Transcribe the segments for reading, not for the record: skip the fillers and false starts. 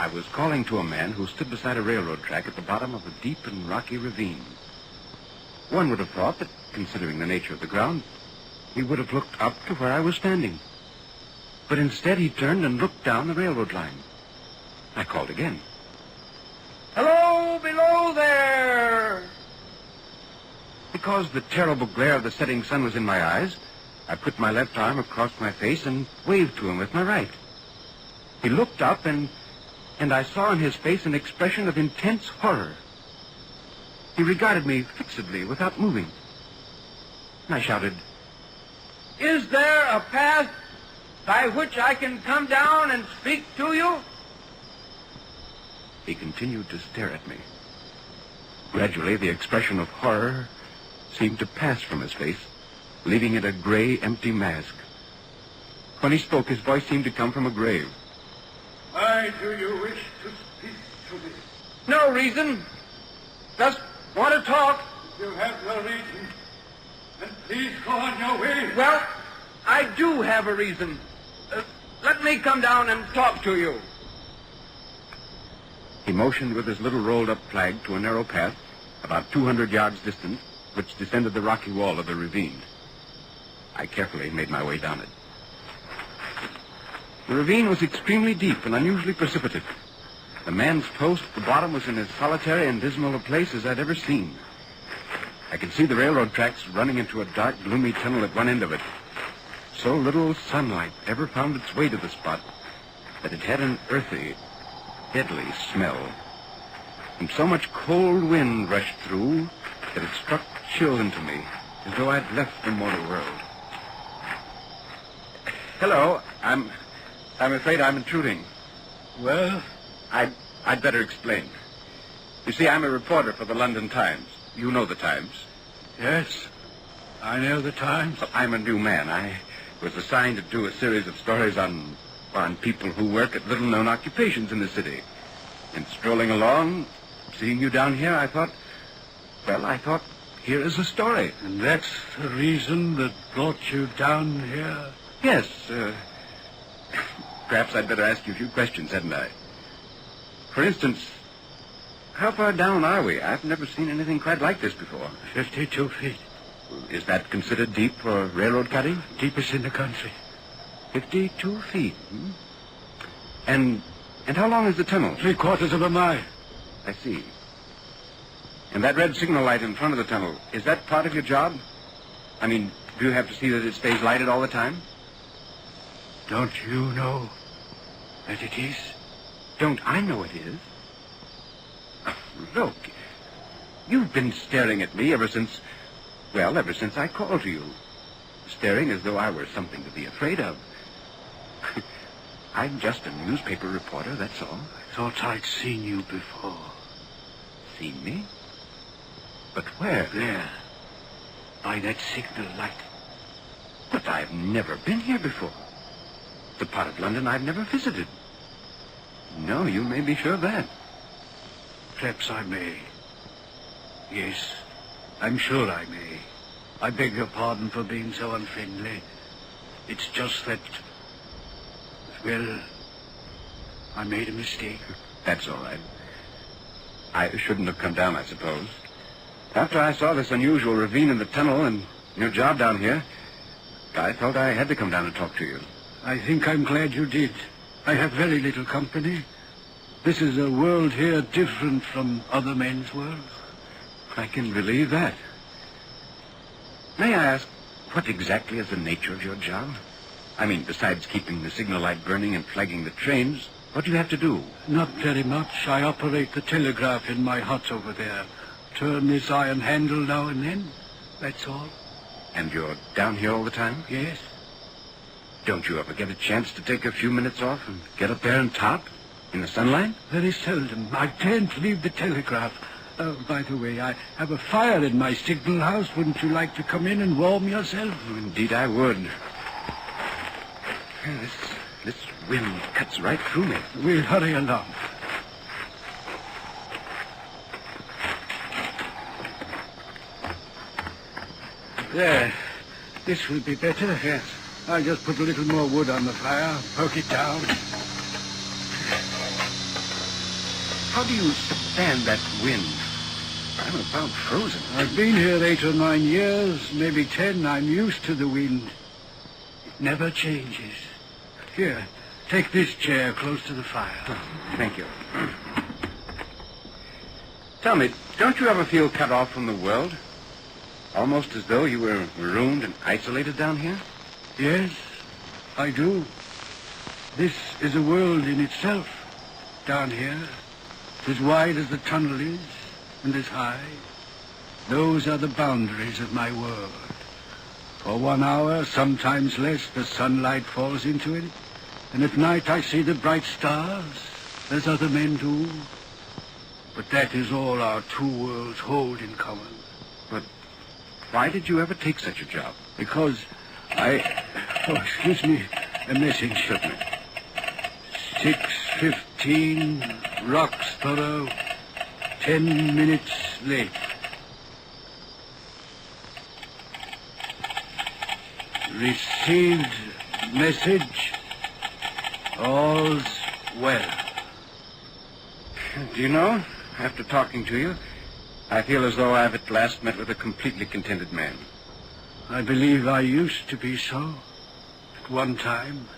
I was calling to a man who stood beside a railroad track at the bottom of a deep and rocky ravine. One would have thought that, considering the nature of the ground, he would have looked up to where I was standing. But instead he turned and looked down the railroad line. I called again. "Hello, below there!" Because the terrible glare of the setting sun was in my eyes, I put my left arm across my face and waved to him with my right. He looked up, and I saw in his face an expression of intense horror. He regarded me fixedly without moving. I shouted, "Is there a path by which I can come down and speak to you?" He continued to stare at me. Gradually, the expression of horror seemed to pass from his face, leaving it a gray, empty mask. When he spoke, his voice seemed to come from a grave. "Why do you wish to speak to me?" "No reason. Just want to talk." "You have no reason. Then please go on your way." "Well, I do have a reason. Let me come down and talk to you." He motioned with his little rolled-up flag to a narrow path about 200 yards distant, which descended the rocky wall of the ravine. I carefully made my way down it. The ravine was extremely deep and unusually precipitous. The man's post at the bottom was in as solitary and dismal a place as I'd ever seen. I could see the railroad tracks running into a dark, gloomy tunnel at one end of it. So little sunlight ever found its way to the spot that it had an earthy, deadly smell. And so much cold wind rushed through that it struck chill into me, as though I'd left the mortal world. "Hello, I'm afraid I'm intruding." "Well?" I'd better explain. You see, I'm a reporter for the London Times. You know the Times. "Yes, I know the Times." Well, I'm a new man. I was assigned to do a series of stories on people who work at little-known occupations in the city. And strolling along, seeing you down here, I thought, here is a story. "And that's the reason that brought you down here?" Yes, perhaps I'd better ask you a few questions, hadn't I? For instance, how far down are we? I've never seen anything quite like this before. 52 feet. Is that considered deep for railroad cutting? Deepest in the country. 52 feet, And how long is the tunnel? 3/4 of a mile. I see. And that red signal light in front of the tunnel, is that part of your job? I mean, do you have to see that it stays lighted all the time? Don't you know that it is? Don't I know it is? Look, you've been staring at me ever since I called to you. Staring as though I were something to be afraid of. I'm just a newspaper reporter, that's all. I thought I'd seen you before. Seen me? But where? There. By that signal light. But I've never been here before. The part of London I've never visited. No, you may be sure of that. Perhaps I may. Yes, I'm sure I may. I beg your pardon for being so unfriendly. It's just that, well, I made a mistake. That's all right. I shouldn't have come down, I suppose. After I saw this unusual ravine in the tunnel and your job down here, I felt I had to come down and talk to you. I think I'm glad you did. I have very little company. This is a world here different from other men's worlds. I can believe that. May I ask, what exactly is the nature of your job? I mean, besides keeping the signal light burning and flagging the trains, what do you have to do? Not very much. I operate the telegraph in my hut over there. Turn this iron handle now and then. That's all. And you're down here all the time? Yes. Don't you ever get a chance to take a few minutes off and get up there and talk? In the sunlight? Very seldom. I can't leave the telegraph. By the way, I have a fire in my signal house. Wouldn't you like to come in and warm yourself? Oh, indeed I would. This wind cuts right through me. We'll hurry along. There. This will be better. Yes. I'll just put a little more wood on the fire, poke it down. how do you stand that wind? I'm about frozen. I've been here 8 or 9 years, maybe 10. I'm used to the wind. It never changes. Here, take this chair close to the fire. Oh, thank you. Tell me, don't you ever feel cut off from the world? Almost as though you were marooned and isolated down here? Yes, I do. This is a world in itself, down here. As wide as the tunnel is, and as high. Those are the boundaries of my world. For 1 hour, sometimes less, the sunlight falls into it. And at night I see the bright stars, as other men do. But that is all our two worlds hold in common. But why did you ever take such a job? Because Oh, excuse me, a message. Certainly. 6:15, Roxborough, 10 minutes late. Received message, all's well. Do you know, after talking to you, I feel as though I've at last met with a completely contented man. I believe I used to be so at one time.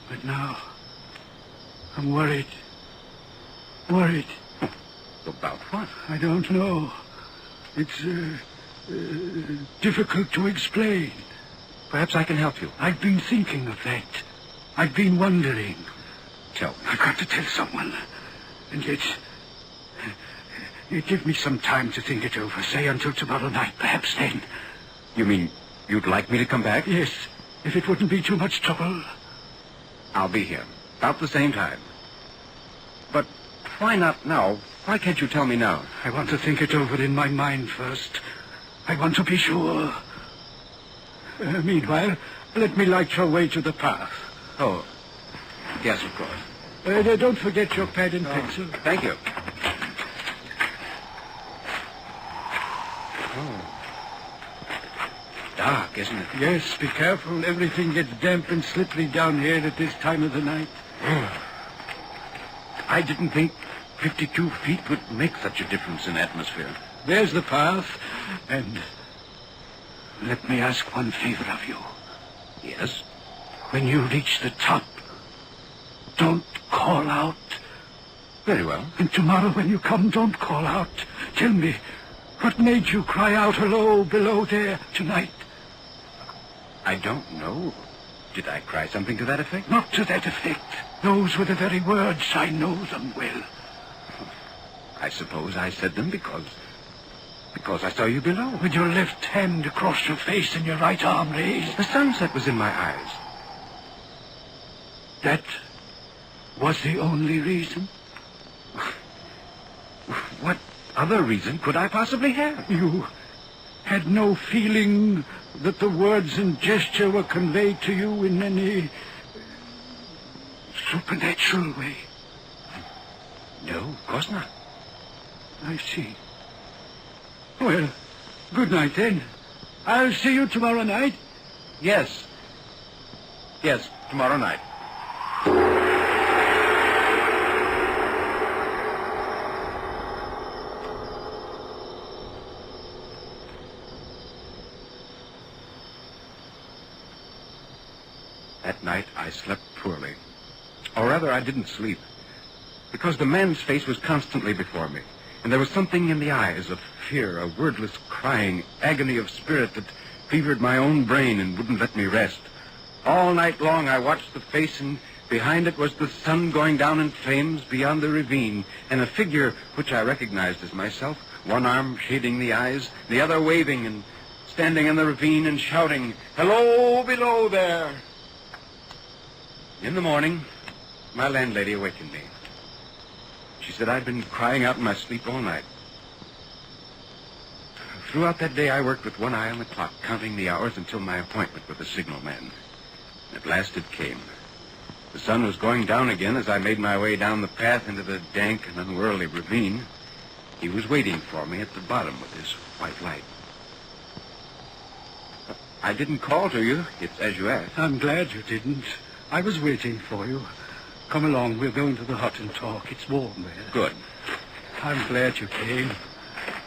But now, I'm worried. Worried. About what? I don't know. It's difficult to explain. Perhaps I can help you. I've been thinking of that. I've been wondering. Tell me. I've got to tell someone. And yet, give me some time to think it over. Say until tomorrow night, perhaps then. You mean you'd like me to come back? Yes, if it wouldn't be too much trouble. I'll be here, about the same time. But why not now? Why can't you tell me now? I want to think it over in my mind first. I want to be sure. Meanwhile, let me light your way to the path. Oh, yes, of course. Don't forget your pad and pencil. Thank you. Oh. Dark, isn't it? Yes, be careful. Everything gets damp and slippery down here at this time of the night. I didn't think 52 feet would make such a difference in atmosphere. There's the path. And let me ask one favor of you. Yes? When you reach the top, don't call out. Very well. And tomorrow when you come, don't call out. Tell me, what made you cry out hello below there tonight? I don't know. Did I cry something to that effect? Not to that effect. Those were the very words. I know them well. I suppose I said them because I saw you below. With your left hand across your face and your right arm raised. The sunset was in my eyes. That was the only reason? What other reason could I possibly have? You had no feeling that the words and gesture were conveyed to you in any supernatural way? No, of course not. I see. Well, good night then. I'll see you tomorrow night. Yes. Yes, tomorrow night. That night, I slept poorly. Or rather, I didn't sleep. Because the man's face was constantly before me. And there was something in the eyes of fear, a wordless crying, agony of spirit that fevered my own brain and wouldn't let me rest. All night long, I watched the face, and behind it was the sun going down in flames beyond the ravine, and a figure which I recognized as myself, one arm shading the eyes, the other waving and standing in the ravine and shouting, "Hello, below there!" In the morning, my landlady awakened me. She said I'd been crying out in my sleep all night. Throughout that day, I worked with one eye on the clock, counting the hours until my appointment with the signalman. At last it came. The sun was going down again as I made my way down the path into the dank and unworldly ravine. He was waiting for me at the bottom with his white light. I didn't call to you. It's as you asked. I'm glad you didn't. I was waiting for you. Come along, we'll go into the hut and talk. It's warm there. Good. I'm glad you came.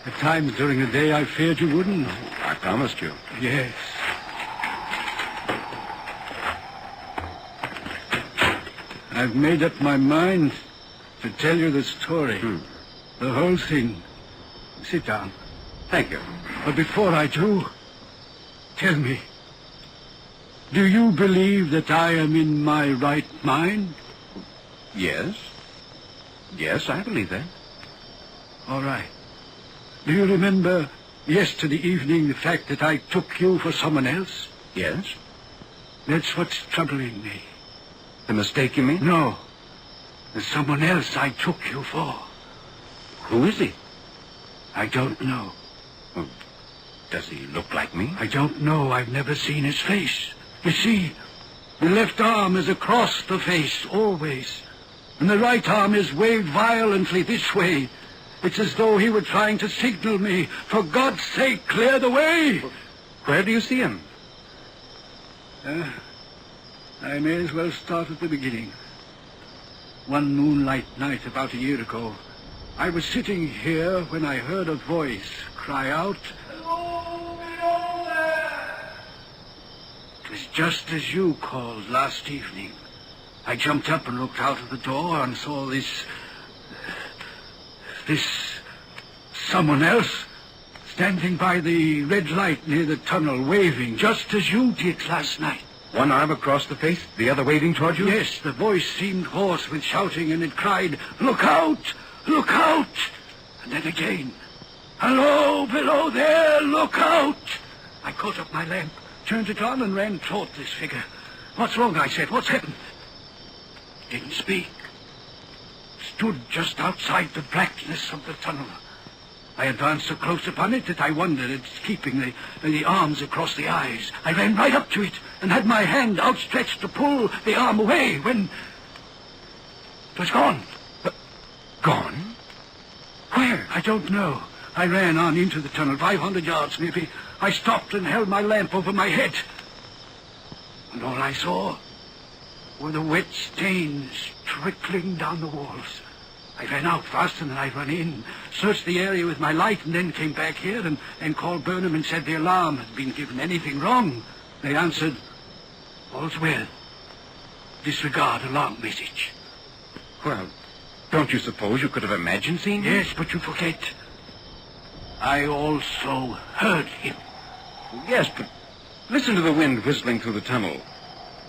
At times during the day I feared you wouldn't. I promised you. Yes. I've made up my mind to tell you the story. The whole thing. Sit down. Thank you. But before I do, tell me, do you believe that I am in my right mind? Yes. Yes, I believe that. All right. Do you remember yesterday evening the fact that I took you for someone else? Yes. That's what's troubling me. The mistake, you mean? No. There's someone else I took you for. Who is he? I don't know. Well, does he look like me? I don't know. I've never seen his face. You see, the left arm is across the face, always. And the right arm is waved violently this way. It's as though he were trying to signal me. For God's sake, clear the way! Where do you see him? I may as well start at the beginning. One moonlight night about a year ago, I was sitting here when I heard a voice cry out, "Hello, below there!" It was just as you called last evening. I jumped up and looked out of the door and saw this someone else standing by the red light near the tunnel, waving, just as you did last night. One arm across the face, the other waving toward you? Yes, the voice seemed hoarse with shouting, and it cried, "Look out! Look out!" And then again, "Hello, below there, look out!" I caught up my lamp, turned it on, and ran toward this figure. "What's wrong?" I said. "What's happened?" Didn't speak. Stood just outside the blackness of the tunnel. I advanced so close upon it that I wondered at its keeping the arms across the eyes. I ran right up to it and had my hand outstretched to pull the arm away when it was gone. Gone? Where? I don't know. I ran on into the tunnel, 500 yards maybe. I stopped and held my lamp over my head. And all I saw were the wet stains trickling down the walls. I ran out faster than I'd run in, searched the area with my light, and then came back here and called Burnham and said the alarm had been given. Anything wrong? They answered, "All's well. Disregard alarm message." Well, don't you suppose you could have imagined seeing him? Yes, but you forget. I also heard him. Yes, but listen to the wind whistling through the tunnel.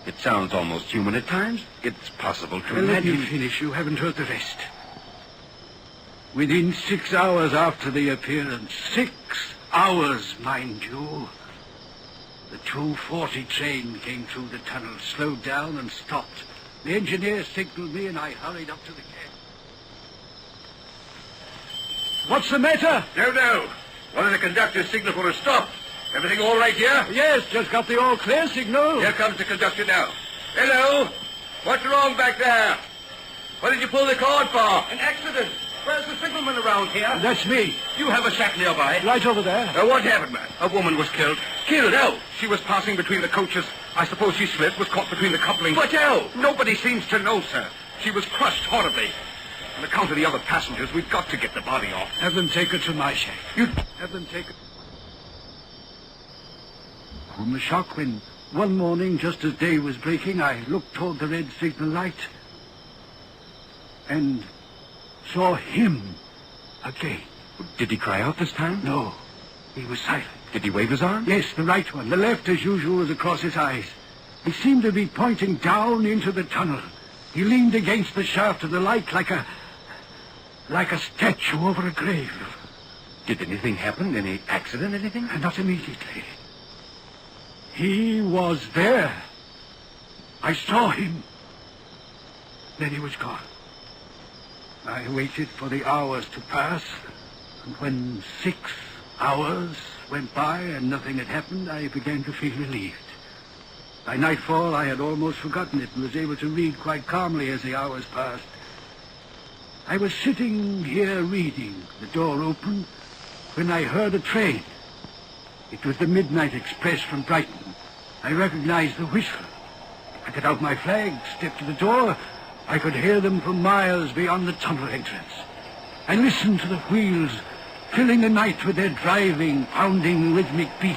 It sounds almost human at times. It's possible to Well, let me imagine... finish. You haven't heard the rest. Within 6 hours after the appearance, 6 hours, mind you, the 2:40 train came through the tunnel, slowed down and stopped. The engineer signaled me and I hurried up to the cab. "What's the matter?" No. One of the conductors signaled for a stop. Everything all right here? "Yes, just got the all clear signal." Here comes the conductor now. Hello? What's wrong back there? What did you pull the cord for? An accident. Where's the signalman around here? That's me. You have a shack nearby. Right over there. What happened, man? A woman was killed. Killed? How? She was passing between the coaches. I suppose she slipped, was caught between the couplings. But how? Nobody seems to know, sir. She was crushed horribly. On account of the other passengers, we've got to get the body off. Have them take her to my shack. You... Have them take her. From the shock when one morning, just as day was breaking, I looked toward the red signal light and saw him again. Did he cry out this time? No, he was silent. Did he wave his arm? Yes, the right one. The left, as usual, was across his eyes. He seemed to be pointing down into the tunnel. He leaned against the shaft of the light like a statue over a grave. Did anything happen? Any accident, anything? Not immediately. He was there. I saw him. Then he was gone. I waited for the hours to pass, and when 6 hours went by and nothing had happened, I began to feel relieved. By nightfall, I had almost forgotten it and was able to read quite calmly as the hours passed. I was sitting here reading, the door open, when I heard a train. It was the midnight express from Brighton. I recognized the whistle. I got out my flag, stepped to the door, I could hear them for miles beyond the tunnel entrance. I listened to the wheels, filling the night with their driving, pounding, rhythmic beat.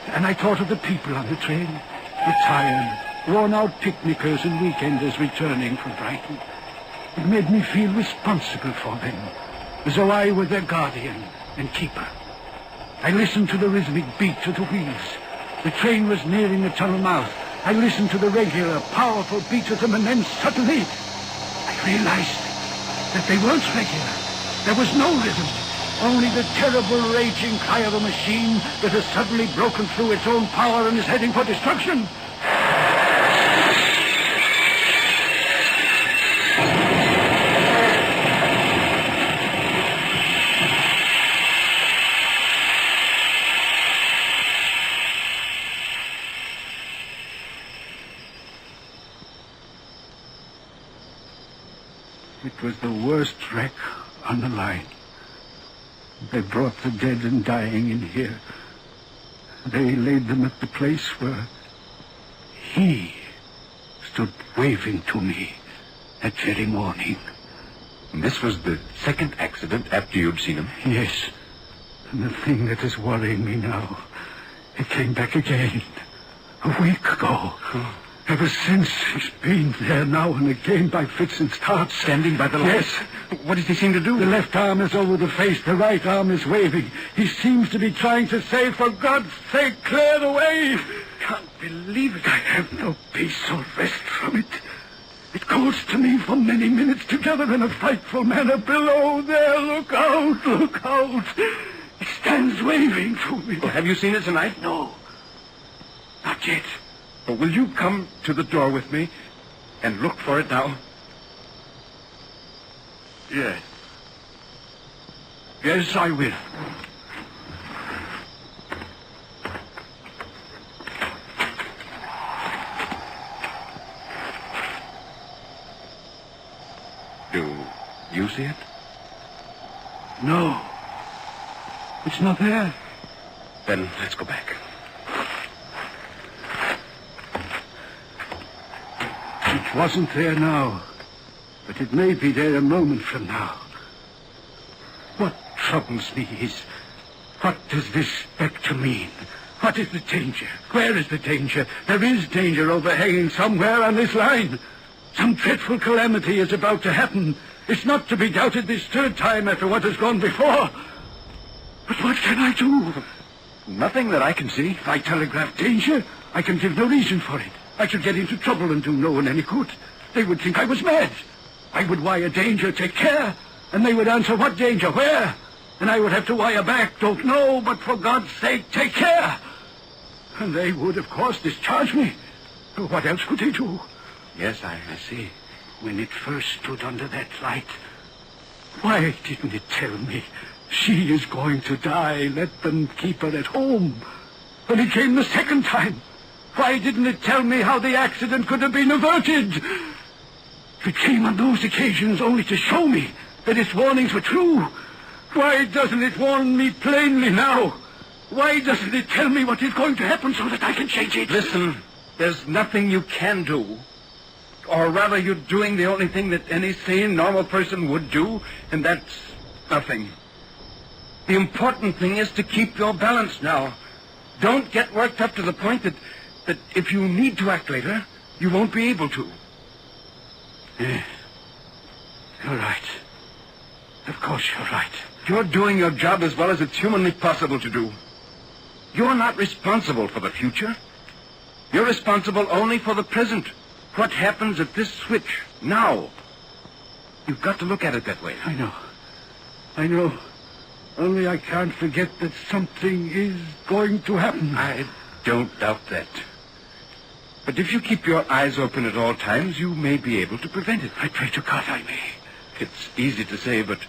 And I thought of the people on the train, the tired, worn-out picnickers and weekenders returning from Brighton. It made me feel responsible for them, as though I were their guardian and keeper. I listened to the rhythmic beat of the wheels. The train was nearing the tunnel mouth. I listened to the regular, powerful beat of them, and then suddenly I realized that they weren't regular. There was no rhythm, only the terrible raging cry of a machine that has suddenly broken through its own power and is heading for destruction. It was the worst wreck on the line. They brought the dead and dying in here. They laid them at the place where he stood waving to me that very morning. And this was the second accident after you'd seen him? Yes. And the thing that is worrying me now, it came back again a week ago. Ever since, he's been there now and again by fits and starts. Standing by the light? Yes. What does he seem to do? The left arm is over the face. The right arm is waving. He seems to be trying to say, for God's sake, clear the way. Can't believe it. I have no peace or rest from it. It goes to me for many minutes together in a frightful manner. Below there, look out, look out. It stands waving to me. Well, have you seen it tonight? No. Not yet. But will you come to the door with me and look for it now? Yes. Yes, I will. Do you see it? No. It's not there. Then let's go back. It wasn't there now, but it may be there a moment from now. What troubles me is, what does this spectre mean? What is the danger? Where is the danger? There is danger overhanging somewhere on this line. Some dreadful calamity is about to happen. It's not to be doubted this third time after what has gone before. But what can I do? Nothing that I can see. If I telegraph danger, I can give no reason for it. I should get into trouble and do no one any good. They would think I was mad. I would wire danger, take care, and they would answer, what danger, where? And I would have to wire back, don't know, but for God's sake, take care. And they would, of course, discharge me. What else could they do? Yes, I see. When it first stood under that light, why didn't it tell me she is going to die? Let them keep her at home. When it came the second time, why didn't it tell me how the accident could have been averted? If it came on those occasions only to show me that its warnings were true, why doesn't it warn me plainly now? Why doesn't it tell me what is going to happen so that I can change it? Listen, there's nothing you can do. Or rather, you're doing the only thing that any sane, normal person would do, and that's nothing. The important thing is to keep your balance now. Don't get worked up to the point that if you need to act later, you won't be able to. Yes. You're right. Of course you're right. You're doing your job as well as it's humanly possible to do. You're not responsible for the future. You're responsible only for the present. What happens at this switch, now. You've got to look at it that way. I know. Only I can't forget that something is going to happen. I don't doubt that. But if you keep your eyes open at all times, you may be able to prevent it. I pray to God I may. It's easy to say, but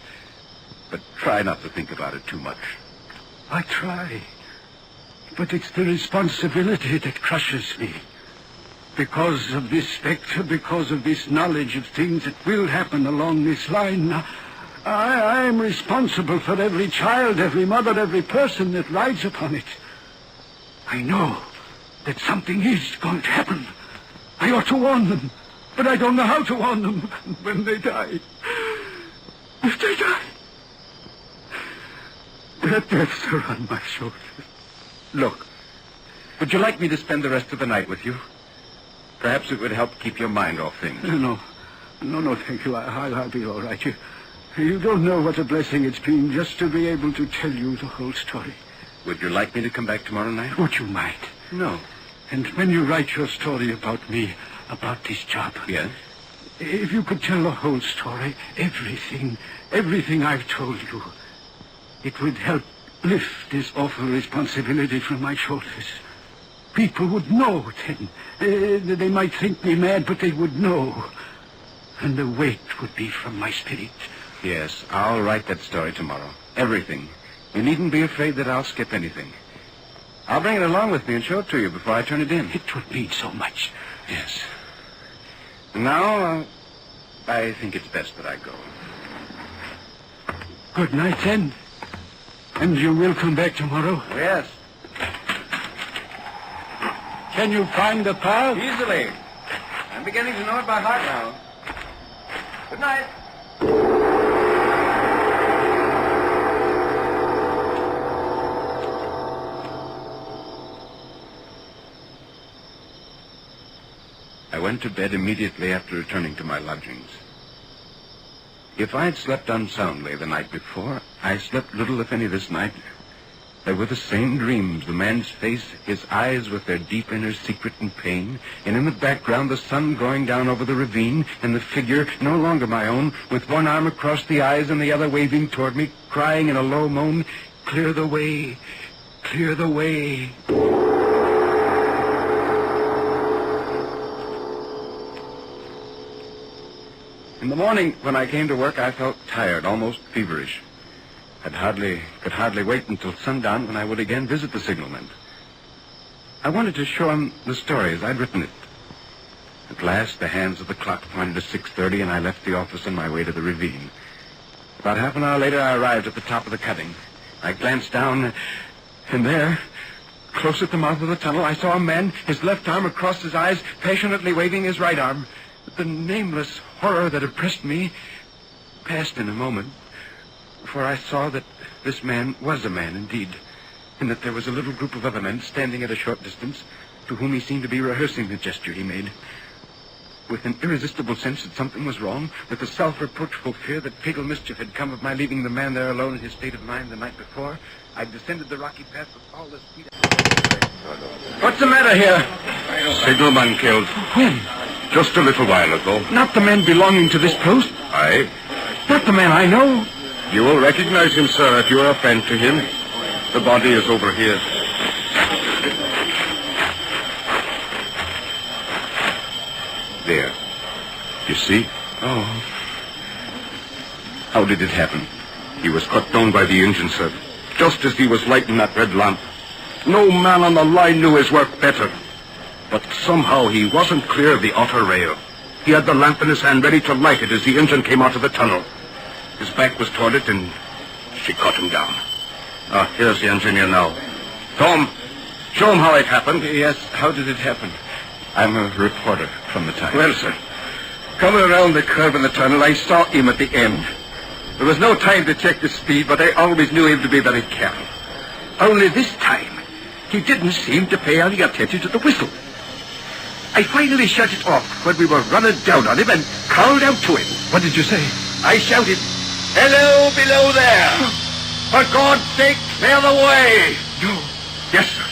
try not to think about it too much. I try. But it's the responsibility that crushes me. Because of this spectre, because of this knowledge of things that will happen along this line, I'm responsible for every child, every mother, every person that rides upon it. I know that something is going to happen. I ought to warn them. But I don't know how to warn them when they die. If they die, their deaths are on my shoulders. Look, would you like me to spend the rest of the night with you? Perhaps it would help keep your mind off things. No, thank you. I'll be all right. You don't know what a blessing it's been just to be able to tell you the whole story. Would you like me to come back tomorrow night? Would you mind? No. And when you write your story about me, about this job... Yes? If you could tell the whole story, everything I've told you, it would help lift this awful responsibility from my shoulders. People would know then. They might think me mad, but they would know. And the weight would be from my spirit. Yes, I'll write that story tomorrow. Everything. You needn't be afraid that I'll skip anything. I'll bring it along with me and show it to you before I turn it in. It would mean so much. Yes. Now, I think it's best that I go. Good night, then. And you will come back tomorrow? Yes. Can you find the path? Easily. I'm beginning to know it by heart now. Good night. I went to bed immediately after returning to my lodgings. If I had slept unsoundly the night before, I slept little, if any, this night. There were the same dreams, the man's face, his eyes with their deep inner secret and pain, and in the background the sun going down over the ravine, and the figure, no longer my own, with one arm across the eyes and the other waving toward me, crying in a low moan, "Clear the way, clear the way." In the morning, when I came to work, I felt tired, almost feverish. Could hardly wait until sundown when I would again visit the signalman. I wanted to show him the story as I'd written it. At last, the hands of the clock pointed to 6:30, and I left the office on my way to the ravine. About half an hour later, I arrived at the top of the cutting. I glanced down, and there, close at the mouth of the tunnel, I saw a man, his left arm across his eyes, passionately waving his right arm. The nameless horror that oppressed me passed in a moment, for I saw that this man was a man indeed, and that there was a little group of other men standing at a short distance, to whom he seemed to be rehearsing the gesture he made. With an irresistible sense that something was wrong, with a self-reproachful fear that fatal mischief had come of my leaving the man there alone in his state of mind the night before, I descended the rocky path with all the speed. What's the matter here? Signalman killed. When? Just a little while ago. Not the man belonging to this post? Aye. Not the man I know? You will recognize him, sir, if you are a friend to him. The body is over here. There. You see? Oh. How did it happen? He was cut down by the engine, sir, just as he was lighting that red lamp. No man on the line knew his work better. But somehow he wasn't clear of the outer rail. He had the lamp in his hand ready to light it as the engine came out of the tunnel. His back was toward it, and she cut him down. Here's the engineer now. Tom, show him how it happened. Yes, how did it happen? I'm a reporter from the Times. Well, sir, coming around the curve in the tunnel, I saw him at the end. There was no time to check the speed, but I always knew him to be very careful. Only this time, he didn't seem to pay any attention to the whistle. I finally shut it off when we were running down on him and called out to him. What did you say? I shouted, "Hello, below there! For God's sake, clear the way!" No. Yes, sir.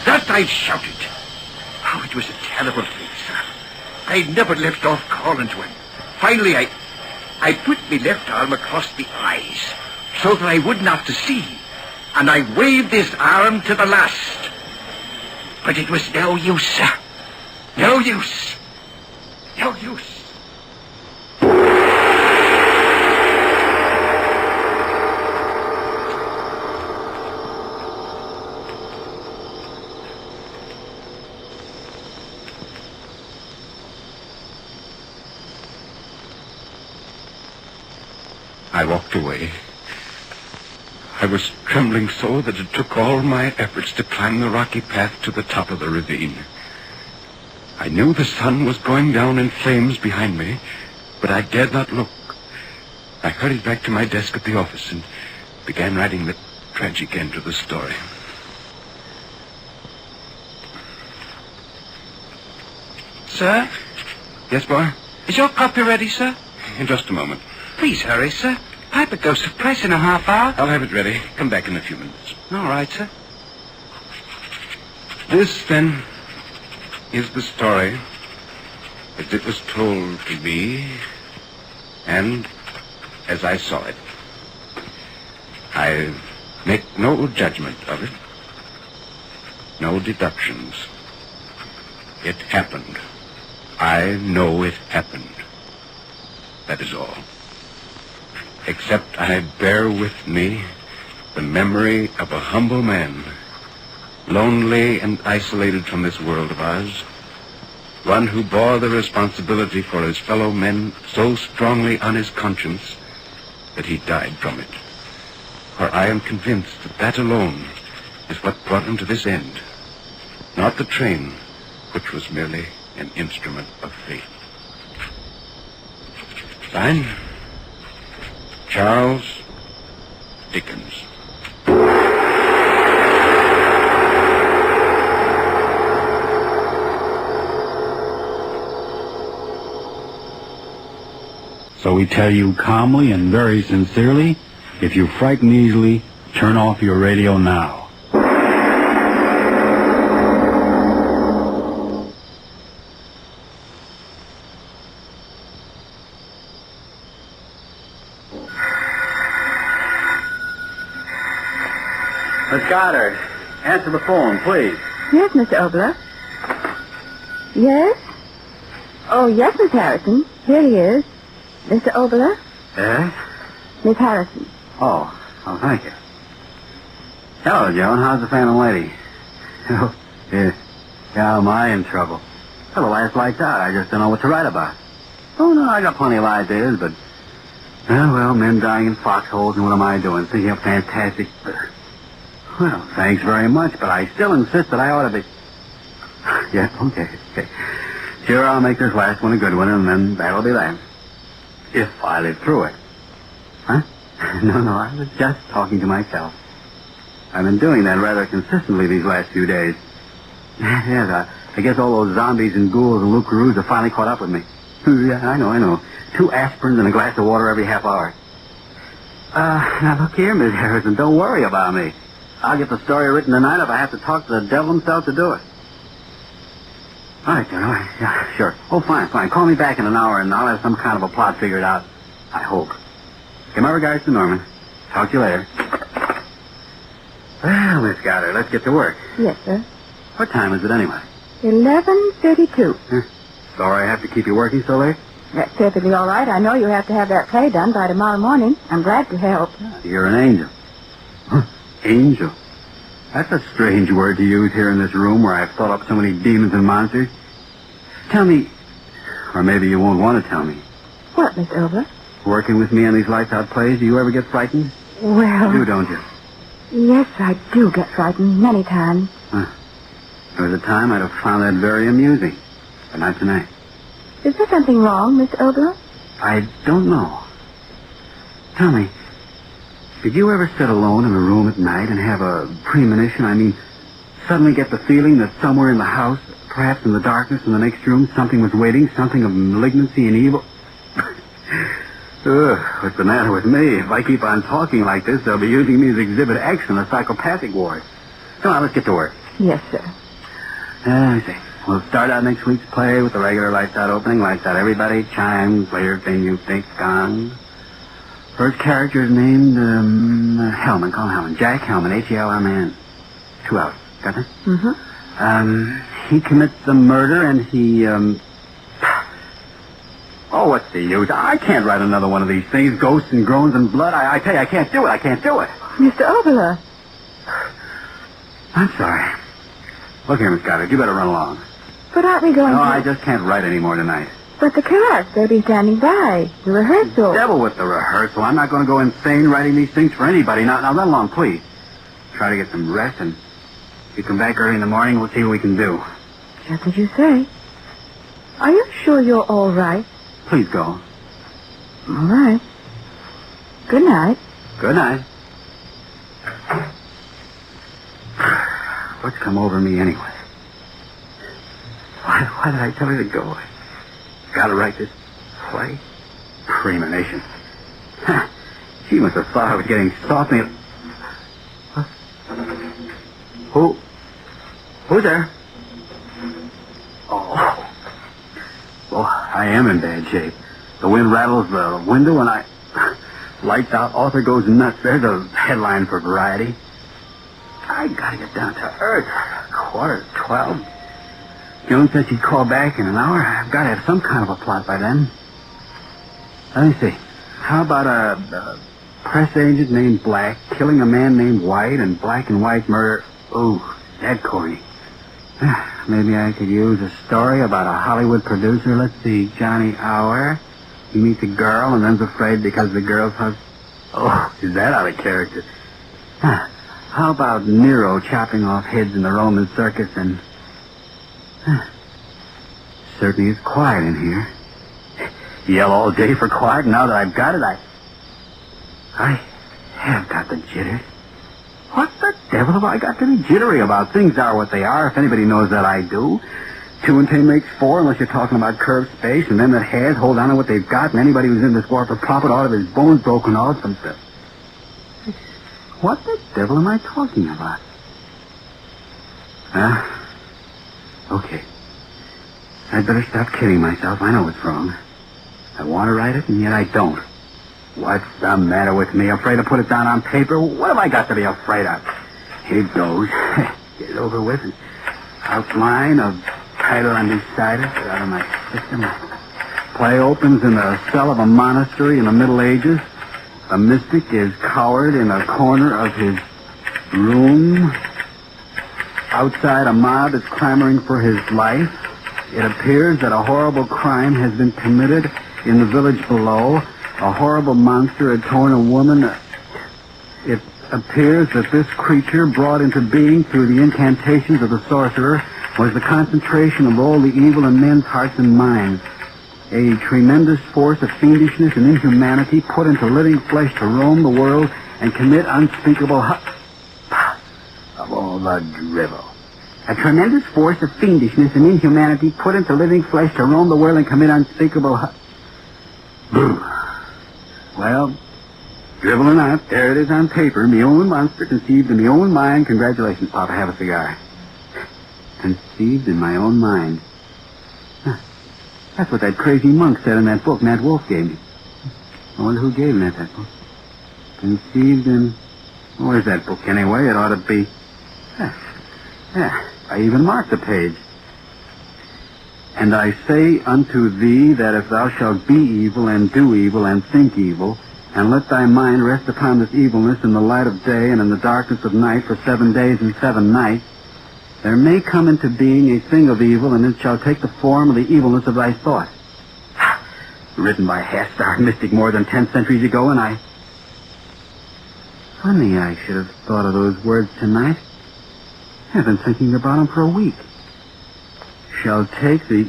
That I shouted. Oh, it was a terrible thing, sir. I never left off calling to him. Finally, I put my left arm across the eyes so that I wouldn't have to see, and I waved this arm to the last. But it was no use, sir. No use. No use. I walked away. I was trembling so that it took all my efforts to climb the rocky path to the top of the ravine. I knew the sun was going down in flames behind me, but I dared not look. I hurried back to my desk at the office and began writing the tragic end to the story. Sir? Yes, boy? Is your copy ready, sir? In just a moment. Please hurry, sir. Piper goes to press in a half hour. I'll have it ready. Come back in a few minutes. All right, sir. This, then, is the story as it was told to me and as I saw it. I make no judgment of it, no deductions. It happened. I know it happened. That is all. Except I bear with me the memory of a humble man, lonely and isolated from this world of ours, one who bore the responsibility for his fellow men so strongly on his conscience that he died from it. For I am convinced that that alone is what brought him to this end, not the train, which was merely an instrument of fate. Signed, Charles Dickens. So we tell you calmly and very sincerely, if you frighten easily, turn off your radio now. Miss Goddard, answer the phone, please. Yes, Mr. Obler. Yes? Oh, yes, Miss Harrison. Here he is. Mr. Obler? Yes? Miss Harrison. Oh, thank you. Hello, Joan. How's the phantom lady? Oh, yes. How am I in trouble? Well, the last light's out. I just don't know what to write about. Oh, no, I got plenty of ideas, but... Well, men dying in foxholes, and what am I doing? Thinking of fantastic... Well, thanks very much, but I still insist that I ought to be... Yeah, okay. Sure, I'll make this last one a good one, and then that'll be that. If I live through it. Huh? No, I was just talking to myself. I've been doing that rather consistently these last few days. Yes, I guess all those zombies and ghouls and loup-garoos have finally caught up with me. Yeah, I know. 2 aspirins and a glass of water every half hour. Now look here, Miss Harrison, don't worry about me. I'll get the story written tonight if I have to talk to the devil himself to do it. All right, John, all right. Yeah, sure. Oh, fine. Call me back in an hour, and I'll have some kind of a plot figured out. I hope. Give my regards to Norman. Talk to you later. Well, Miss Goddard, let's get to work. Yes, sir. What time is it anyway? 11:32. Sorry I have to keep you working so late? That's perfectly all right. I know you have to have that play done by tomorrow morning. I'm glad to help. You're an angel. Huh? Angel? That's a strange word to use here in this room where I've thought up so many demons and monsters. Tell me, or maybe you won't want to tell me. What, Miss Obler? Working with me on these lights-out plays, do you ever get frightened? Well... You do, don't you? Yes, I do get frightened many times. Huh. There was a time I'd have found that very amusing, but not tonight. Is there something wrong, Miss Obler? I don't know. Tell me, did you ever sit alone in a room at night and have a premonition? Suddenly get the feeling that somewhere in the house, perhaps in the darkness in the next room, something was waiting, something of malignancy and evil? Ugh, what's the matter with me? If I keep on talking like this, they'll be using me as Exhibit X in the psychopathic ward. Come on, let's get to work. Yes, sir. Let me see. We'll start out next week's play with the regular lights-out opening. Lights out, everybody. Chimes, later thing you think, gong. First character is named, Hellman. Call him Hellman. Jack Hellman, H-E-L-M-A-N. 2 hours. Got that? Mm-hmm. He commits the murder and he, Oh, what's the use? I can't write another one of these things. Ghosts and groans and blood. I tell you, I can't do it. Mr. Obler. I'm sorry. Look here, Miss Goddard, you better run along. But aren't we going No, to... I just can't write any more tonight. But the cast, they'll be standing by. The rehearsal. Devil with the rehearsal. I'm not going to go insane writing these things for anybody. Now run along, please. Try to get some rest, and if you come back early in the morning, we'll see what we can do. Just as you say. Are you sure you're all right? Please go. All right. Good night. Good night. What's come over me anyway? Why did I tell her to go? I gotta write this play. Premonition. She must have thought I was getting soft. Who's there? Oh. Well, I am in bad shape. The wind rattles the window and I... Lights out, author goes nuts. There's a headline for Variety. I gotta get down to earth. 11:45. Joan said she'd call back in an hour. I've got to have some kind of a plot by then. Let me see. How about a press agent named Black killing a man named White and Black and White murder? Oh, that corny. Maybe I could use a story about a Hollywood producer. Let's see. Johnny Hour. He meets a girl and then's afraid because the girl's husband. Oh, is that out of character? How about Nero chopping off heads in the Roman circus and... Certainly is quiet in here. Yell all day for quiet. Now that I've got it, I have got the jitters. What the devil have I got to be jittery about? Things are what they are, if anybody knows that I do. 2 and 2 makes 4, unless you're talking about curved space, and them that has hold on to what they've got, and anybody who's in this war for profit ought to have his bones broken off and stuff. What the devil am I talking about? Okay. I'd better stop kidding myself. I know what's wrong. I want to write it, and yet I don't. What's the matter with me? Afraid to put it down on paper? What have I got to be afraid of? Here goes. Get it over with. And outline of title undecided. Get out of my system. Play opens in the cell of a monastery in the Middle Ages. A mystic is cowered in a corner of his room. Outside, a mob is clamoring for his life. It appears that a horrible crime has been committed in the village below. A horrible monster had torn a woman. It appears that this creature, brought into being through the incantations of the sorcerer, was the concentration of all the evil in men's hearts and minds. A tremendous force of fiendishness and inhumanity put into living flesh to roam the world and commit unspeakable of all the drivel. A tremendous force of fiendishness and inhumanity put into living flesh to roam the world and commit unspeakable Well, drivel or not, there it is on paper. Me own monster conceived in me own mind. Congratulations, Papa. Have a cigar. Conceived in my own mind. That's what that crazy monk said in that book Nat Wolf gave me. I wonder who gave him that book. Conceived in... Where's that book anyway? It ought to be... Yeah, I even marked the page. And I say unto thee that if thou shalt be evil and do evil and think evil, and let thy mind rest upon this evilness in the light of day and in the darkness of night for 7 days and 7 nights, there may come into being a thing of evil, and it shall take the form of the evilness of thy thought. Written by a half-starved mystic more than 10 centuries ago, and I... Funny I should have thought of those words tonight. I've been thinking about them for a week. Shall take the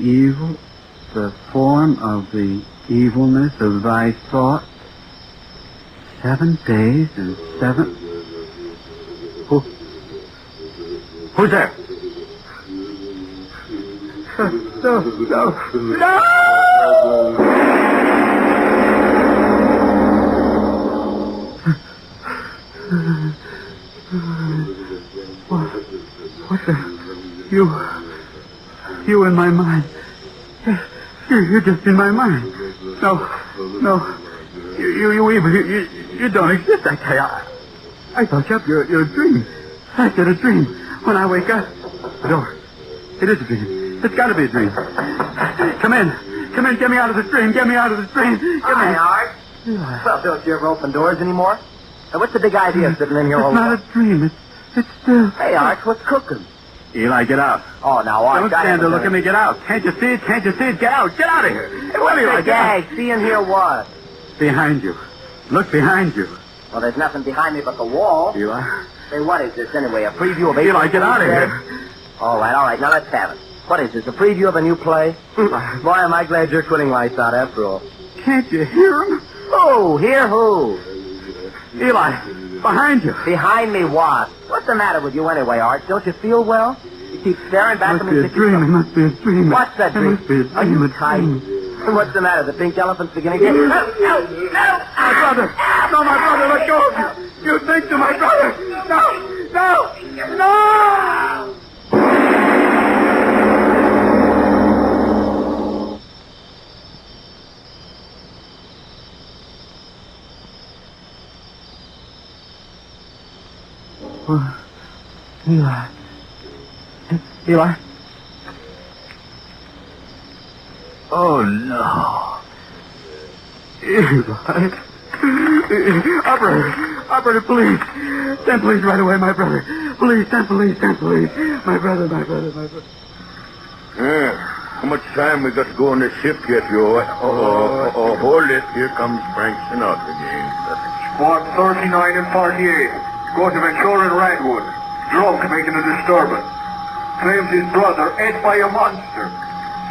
form of the evilness of thy thought. 7 days and 7... Who's there? No! What the... You in my mind. You're just in my mind. No. You don't exist, I tell you. I thought you're a dream. I said a dream. When I wake up... The door. It is a dream. It's got to be a dream. Come in. Get me out of this dream. Get me out of this dream. Hi, Art. Well, don't you ever open doors anymore? Now, what's the big idea sitting in here all It's not a dream. It's still... Hey, Art, what's cooking? Eli, get out. Oh, now, Art... Don't stand there. Look at me. Get out. Can't you see it? Get out. Get out of here. Hey, what's the gag? See in here what? Behind you. Look behind you. Well, there's nothing behind me but the wall. Eli. Say, what is this anyway? A preview of... Eli, get out of here. All right. Now let's have it. What is this, a preview of a new play? Boy, am I glad you're quitting lights out after all. Can't you hear him? Who? Hear who? Eli, behind you. Behind me what? What's the matter with you anyway, Art? Don't you feel well? You keep staring back at me. It must be a dream. What's that dream? It must be a dream. Are you tight? What's the matter? The pink elephant's beginning to... No! My brother! No, my brother, let go of you! You think to my brother! No! Eli. Eli? Oh, no. Eli. Operator, please. Send police right away, my brother. Please, send police. My brother. How much time we got to go on this shift yet, Joe? Hold it. Here comes Frank Sinatra again. Squad 39 and 48. Go to Ventura and Redwood. Drunk making a disturbance. Claims his brother ate by a monster.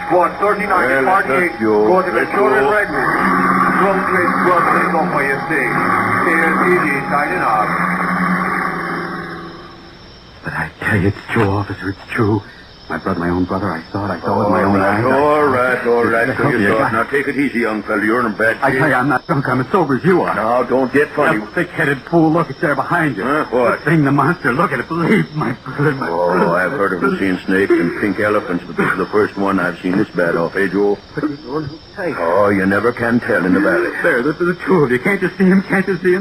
Squad 39 and 48. Go to Ventura and Redwood. Drunk claims brother is off by a stage. KLTD signing off. But I tell you, it's true, officer. It's true. My own brother, I saw it with my own eyes. All right. So you saw it. Now take it easy, young fella. You're in a bad shape. I tell you, I'm not drunk. I'm as sober as you are. Now, don't get funny. You thick-headed fool. Look, it's there behind you. Huh? What? The thing, the monster. Look at it. Believe my brother. Oh, I've heard of them seeing snakes and pink elephants, but this is the first one I've seen this bad off, eh, Joe? Oh, you never can tell in the valley. There, this is the two of you. Can't you see him?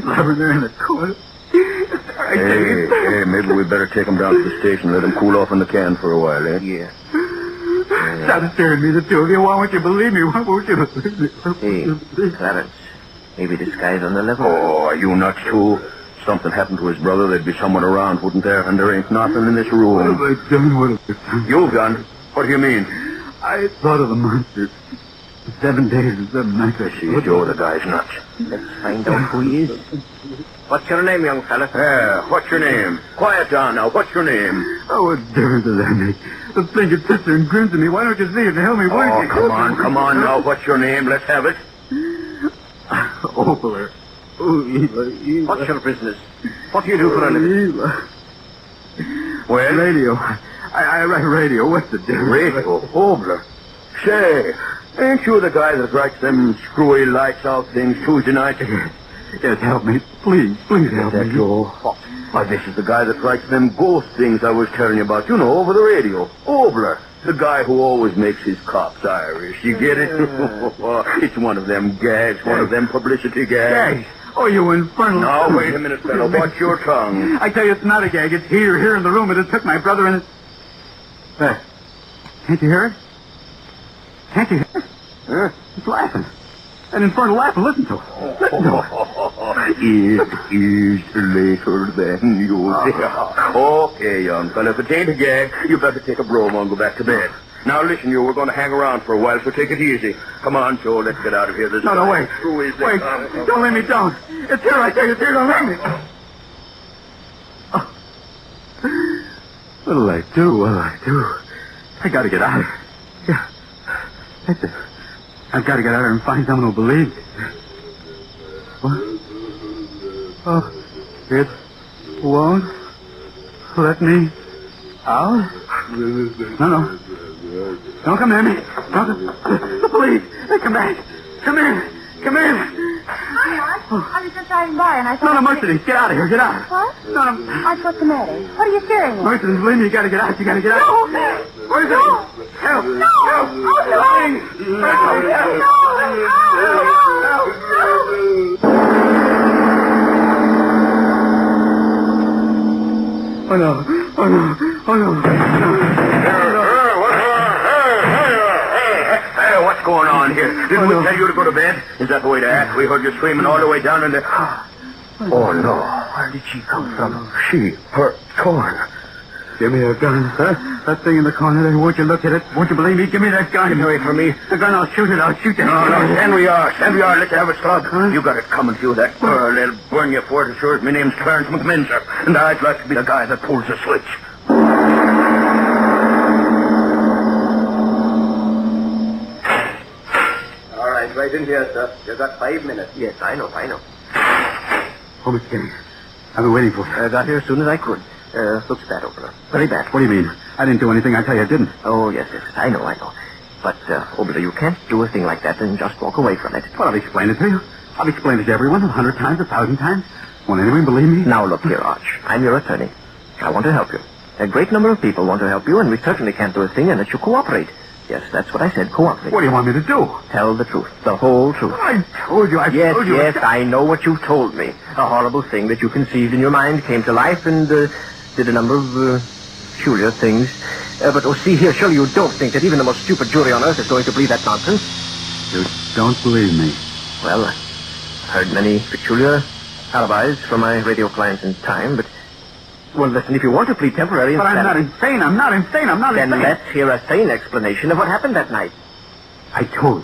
Over there in the corner. Hey, maybe we better take him down to the station, let him cool off in the can for a while, eh? Yeah. Stop staring me, the two of you. Why won't you believe me? Why won't you believe me? Hey, Clarence, maybe this guy's on the level. Oh, are you nuts, too? Something happened to his brother, there'd be someone around, wouldn't there? And there ain't nothing in this room. What have I done? You've done? What do you mean? I thought of the monster. 7 days and 7 nights. I see, Joe, the guy's nuts. Let's find out who he is. What's your name, young fella? What's your name? Quiet down now. What's your name? Oh, what difference does that make? The thing it sits there and grins at me. Why don't you see it to help me? Oh, come on now. What's your name? Let's have it. Opler. Oh, Eli. What's your business? What do you do for a living? Eli. Well? Radio. I write radio. What's the difference? Radio? Obler. Say, ain't you the guy that writes them screwy lights out things Tuesday night? Yes, help me. Please help me. Joe? Why, this is the guy that writes them ghost things I was telling you about, over the radio. Obler. The guy who always makes his cops Irish. You get it? It's one of them gags, one of them publicity gags. Gags? Oh, you infernal... Now, wait a minute, fellow. Watch your tongue. I tell you, it's not a gag. It's here in the room. It has took my brother and... There. Can't you hear it? Can't you hear it? Huh? It's laughing. An infernal laugh. Listen to it. Listen to it. It is later than you think. Okay, young fella, if it ain't a gag, you better take a bromo and go back to bed. Now, listen, we're going to hang around for a while, so take it easy. Come on, Joe, let's get out of here. No, wait. Who is this? Wait, don't let me down. It's here, I tell you, it's here, don't let me. Oh. What'll I do? I gotta get out of here. Yeah, that's it. I've got to get out of here and find someone who'll believe me. What? Oh, it won't let me out? No. Don't come near me. The police. They come back. Come in. Hi, Mark. I was just driving by and I thought... No, Mercedes, get out of here. Get out. What? No. Mark, what's the matter? What are you staring at? Mercedes, believe me, you got to get out. No. What is it? Help. No. Help. Oh, no. Hey, what's going on here? Didn't we tell you to go to bed? Is that the way to act? We heard you screaming all the way down in the... Oh, no. Where did she come from? She, her, torn. Give me a gun, huh? That thing in the corner there. Won't you look at it? Won't you believe me? Give me that gun. Get away from me. The gun, I'll shoot it. No, stand we are. Let's have a slug. Huh? You got it coming to you, that girl. It'll burn you for it as sure as my name's Clarence McMinzer. And I'd like to be the guy that pulls the switch. Stands right in here, sir. You've got 5 minutes. Yes, I know. Oh, Mr. Gang, I've been waiting for you. Got here as soon as I could. Looks bad, Oboler. Very bad. What do you mean? I didn't do anything. I tell you I didn't. Oh, yes. I know. But, Oboler, you can't do a thing like that and just walk away from it. Well, I'll explain it to you. I've explained it to everyone 100 times, 1,000 times. Won't anyone believe me? Now, look here, Arch. I'm your attorney. I want to help you. A great number of people want to help you, and we certainly can't do a thing unless you cooperate. Yes, that's what I said, cooperate. What do you want me to do? Tell the truth, the whole truth. I told you. Told you. Yes, I know what you've told me. A horrible thing that you conceived in your mind came to life and did a number of peculiar things. But, see here, surely you don't think that even the most stupid jury on earth is going to believe that nonsense? You don't believe me. Well, I've heard many peculiar alibis from my radio clients in time, but... Well, listen, if you want to plead temporary But I'm not insane. I'm not insane. Then let's hear a sane explanation of what happened that night. I told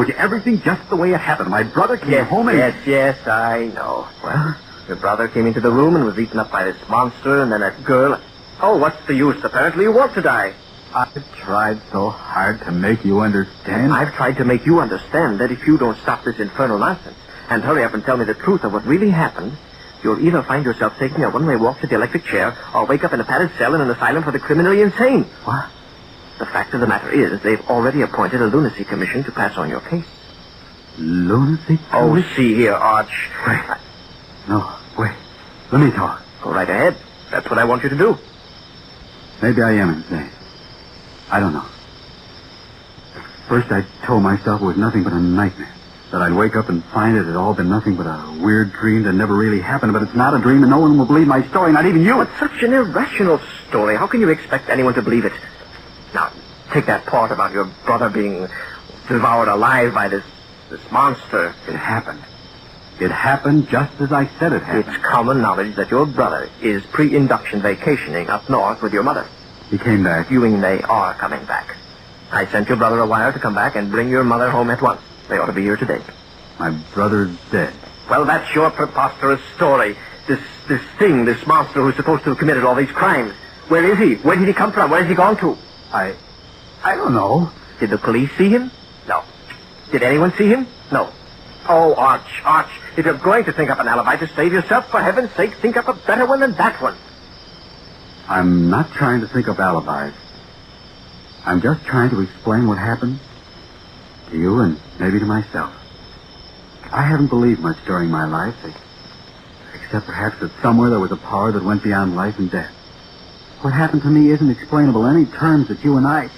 you everything just the way it happened. My brother came home and... Yes, I know. Well, your brother came into the room and was eaten up by this monster, and then that girl... Oh, what's the use? Apparently you want to die. I've tried so hard to make you understand. I've tried to make you understand that if you don't stop this infernal nonsense and hurry up and tell me the truth of what really happened, you'll either find yourself taking a one-way walk to the electric chair or wake up in a padded cell in an asylum for the criminally insane. What? The fact of the matter is they've already appointed a lunacy commission to pass on your case. Lunacy? Oh, see here, Arch. Wait. Let me talk. Go right ahead. That's what I want you to do. Maybe I am insane. I don't know. First, I told myself it was nothing but a nightmare. That I'd wake up and find it had all been nothing but a weird dream that never really happened. But it's not a dream, and no one will believe my story, not even you. It's such an irrational story. How can you expect anyone to believe it? Now, take that part about your brother being devoured alive by this monster. It happened. It happened just as I said it happened. It's common knowledge that your brother is pre-induction vacationing up north with your mother. He came back. You mean they are coming back. I sent your brother a wire to come back and bring your mother home at once. They ought to be here today. My brother's dead. Well, that's your preposterous story. This monster who's supposed to have committed all these crimes. Where is he? Where did he come from? Where has he gone to? I don't know. Did the police see him? No. Did anyone see him? No. Oh, Arch, if you're going to think up an alibi to save yourself, for heaven's sake, think up a better one than that one. I'm not trying to think up alibis. I'm just trying to explain what happened to you and maybe to myself. I haven't believed much during my life, except perhaps that somewhere there was a power that went beyond life and death. What happened to me isn't explainable in any terms that you and I...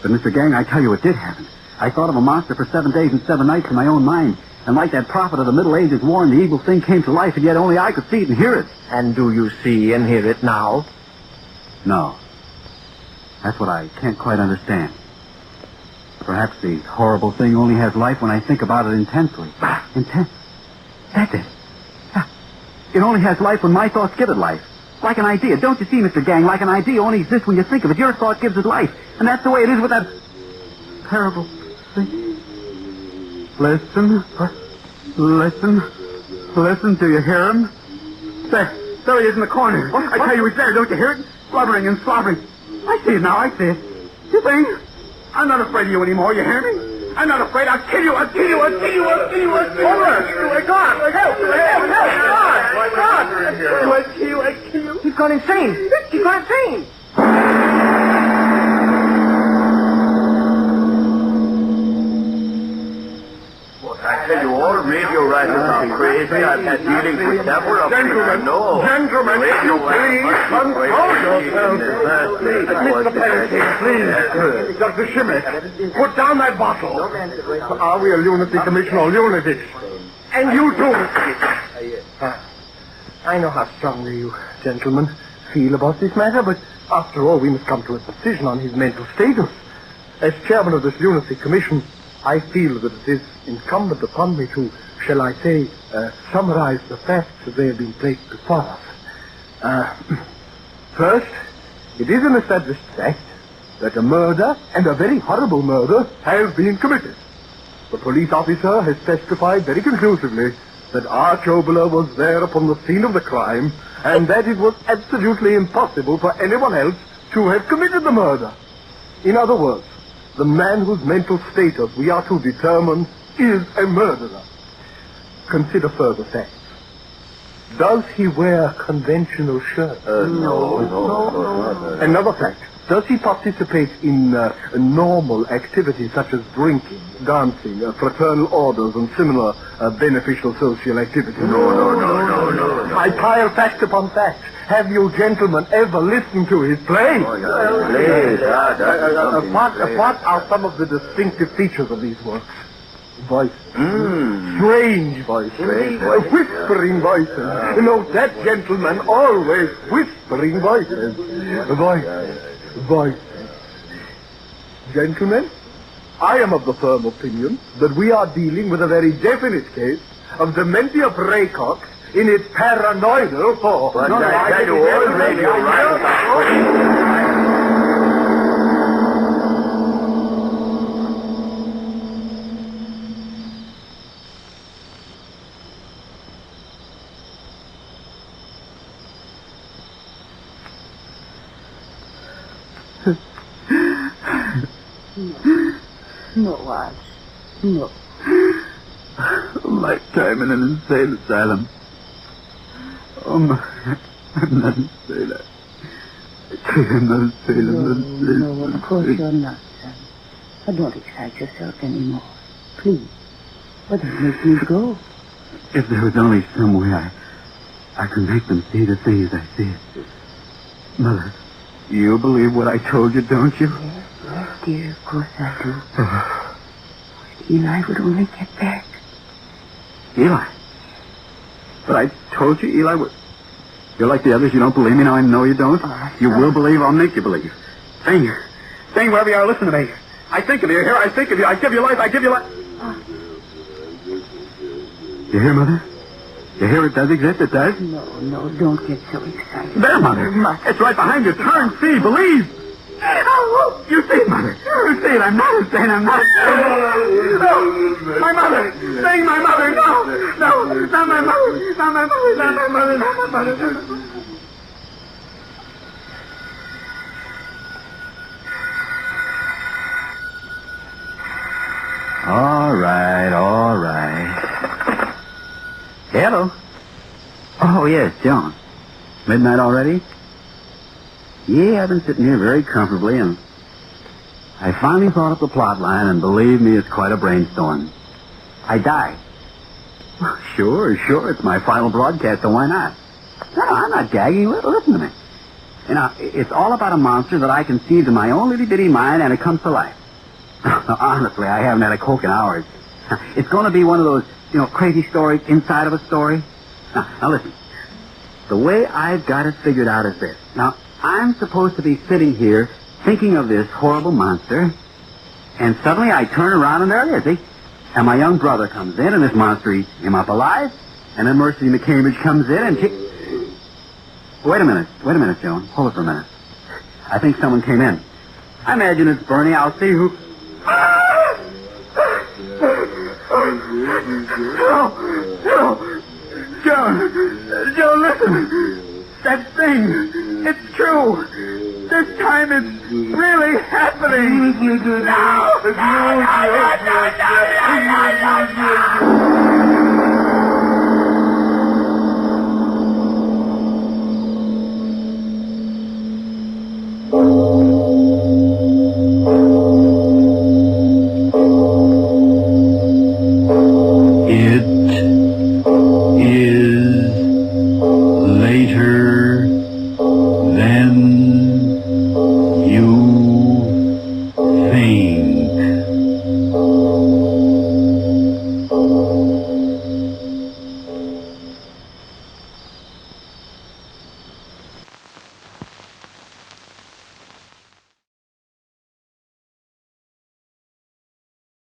But, Mr. Gang, I tell you it did happen. I thought of a monster for 7 days and 7 nights in my own mind. And like that prophet of the Middle Ages warned, the evil thing came to life, and yet only I could see it and hear it. And do you see and hear it now? No. That's what I can't quite understand. Perhaps the horrible thing only has life when I think about it intensely. Intense? That's it. It only has life when my thoughts give it life. Like an idea. Don't you see, Mr. Gang? Like an idea only exists when you think of it. Your thought gives it life. And that's the way it is with that terrible thing. Listen. Listen. Do you hear him? There he is in the corner. What? I tell you, he's there. Don't you hear it? Blubbering and slobbering. I see it now. I see it. You think? I'm not afraid of you anymore. You hear me? I'm not afraid. I'll kill you. Over! God! Help! I'll kill you. He's gone insane. I tell you all, radio writers are crazy. I've had dealings with several of them. Gentlemen, if you please, control yourselves. Mr. Pelletier, please. Dr. Schimmick, put down that bottle. Are we a lunacy commission or lunatics? And you too, Mr. I know how strongly you gentlemen feel about this matter, but after all, we must come to a decision on his mental status. As chairman of this lunacy commission, I feel that it is incumbent upon me to, shall I say, summarize the facts as they have been placed before us. First, it is an established fact that a murder, and a very horrible murder, has been committed. The police officer has testified very conclusively that Arch Oboler was there upon the scene of the crime, and that it was absolutely impossible for anyone else to have committed the murder. In other words, the man whose mental status we are to determine is a murderer. Consider further facts. Does he wear conventional shirts? No. Another fact. Does he participate in normal activities such as drinking, dancing, fraternal orders, and similar beneficial social activities? No. I pile fact upon fact. Have you gentlemen ever listened to his play? Please. What are some of the distinctive features of these works? Voice. Strange voices. Whispering voices. Note that, gentlemen, always whispering voices. Voices. Gentlemen, I am of the firm opinion that we are dealing with a very definite case of dementia praecox in its paranoidal form. But I do already No, Watch. No. A lifetime in an insane asylum. Oh, my. I'm not insane. I'm not insane. No, of course you're not, son. But don't excite yourself anymore. Please. But it makes me go. If there was only some way I could make them see the things I see. Mother, you believe what I told you, don't you? Yes, dear, of course I do. Eli would only get back. Eli? But I told you Eli would... You're like the others, you don't believe me, now I know you don't. You will believe, I'll make you believe. Sing wherever you are, listen to me. I think of you, here, I think of you, I give you life, I give you life. You hear, Mother? You hear it does exist, it does? No, don't get so excited. There, Mother. It's right behind you. Turn, see, believe. You see it, Mother. You see it. I'm not insane. I'm not insane. No. My mother. Sing my mother. No, not my mother. Not my mother. Not my mother. Not my mother. All right. Hello. Oh, yes, John. Midnight already? Yeah, I've been sitting here very comfortably, and I finally thought up the plot line, and believe me, it's quite a brainstorm. I die. Well, sure, it's my final broadcast, so why not? No, I'm not gagging. Listen to me. You know, it's all about a monster that I conceived in my own little-bitty mind, and it comes to life. Honestly, I haven't had a Coke in hours. It's going to be one of those, crazy stories inside of a story. Now listen. The way I've got it figured out is this. Now, I'm supposed to be sitting here thinking of this horrible monster, and suddenly I turn around and there it is, see? And my young brother comes in, and this monster eats him up alive, and then Mercy McCambridge comes in, and she... Wait a minute, Joan. Hold it for a minute. I think someone came in. I imagine it's Bernie. I'll see who... No! Joan, listen. That thing, it's true. This time it's really happening. No!